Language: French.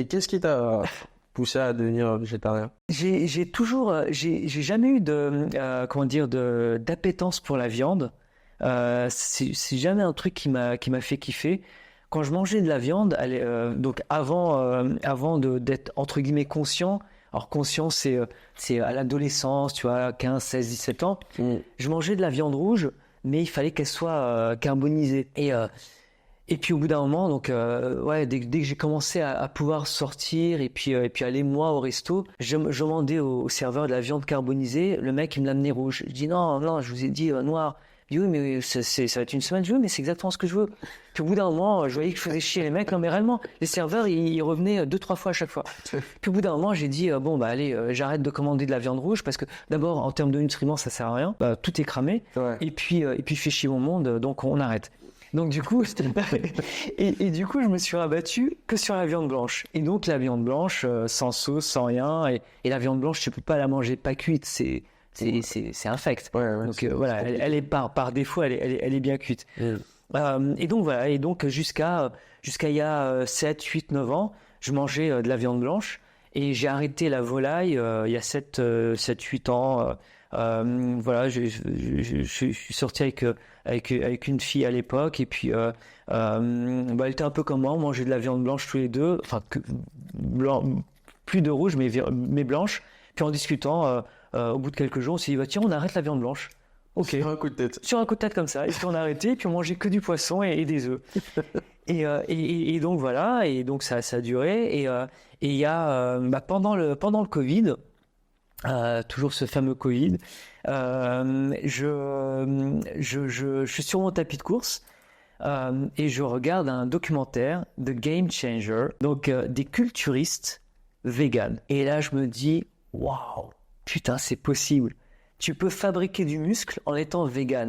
Et qu'est-ce qui t'a poussé à devenir végétarien? J'ai jamais eu comment dire, d'appétence pour la viande. C'est jamais un truc qui m'a fait kiffer. Quand je mangeais de la viande, donc avant d'être entre guillemets conscient. Alors conscient, c'est à l'adolescence, tu vois, 15, 16, 17 ans. Je mangeais de la viande rouge, mais il fallait qu'elle soit carbonisée. Et puis au bout d'un moment, donc ouais, dès que j'ai commencé à pouvoir sortir et puis aller moi au resto, je demandais au serveur de la viande carbonisée, le mec il me l'amenait rouge. Je dis non, non, je vous ai dit noir. Il dit oui, mais ça va être une semaine, je veux, mais c'est exactement ce que je veux. Puis au bout d'un moment, je voyais que je faisais chier les mecs, non mais réellement, les serveurs ils revenaient 2, 3 fois à chaque fois. Puis au bout d'un moment, j'ai dit bon bah allez, j'arrête de commander de la viande rouge parce que d'abord en termes de nutriments ça sert à rien, bah, tout est cramé. Ouais. Et puis je fais chier mon monde, donc on arrête. Donc du coup, et du coup, je me suis rabattu que sur la viande blanche. Et donc la viande blanche, sans sauce, sans rien. Et la viande blanche, tu peux pas la manger pas cuite, c'est infect. Ouais, ouais, Donc c'est voilà, compliqué. elle est par défaut, elle est bien cuite. Mm. Et donc voilà, et donc jusqu'à il y a 7, 8, 9 ans, je mangeais de la viande blanche. Et j'ai arrêté la volaille il y a 7, 8 ans. Voilà, je suis sorti avec une fille à l'époque et puis bah, elle était un peu comme moi, on mangeait de la viande blanche tous les deux, enfin blanc, plus de rouge mais blanche. Puis en discutant, au bout de quelques jours, on s'est dit bah, tiens, on arrête la viande blanche. Ok. Sur un coup de tête. Sur un coup de tête comme ça, et puis on a arrêté, et puis on mangeait que du poisson et des œufs. Et donc voilà, et donc ça a duré. Et il y a bah, pendant le Covid, toujours ce fameux Covid, je suis sur mon tapis de course et je regarde un documentaire de Game Changer, donc des culturistes véganes. Et là, je me dis, waouh, putain, c'est possible. Tu peux fabriquer du muscle en étant vegan.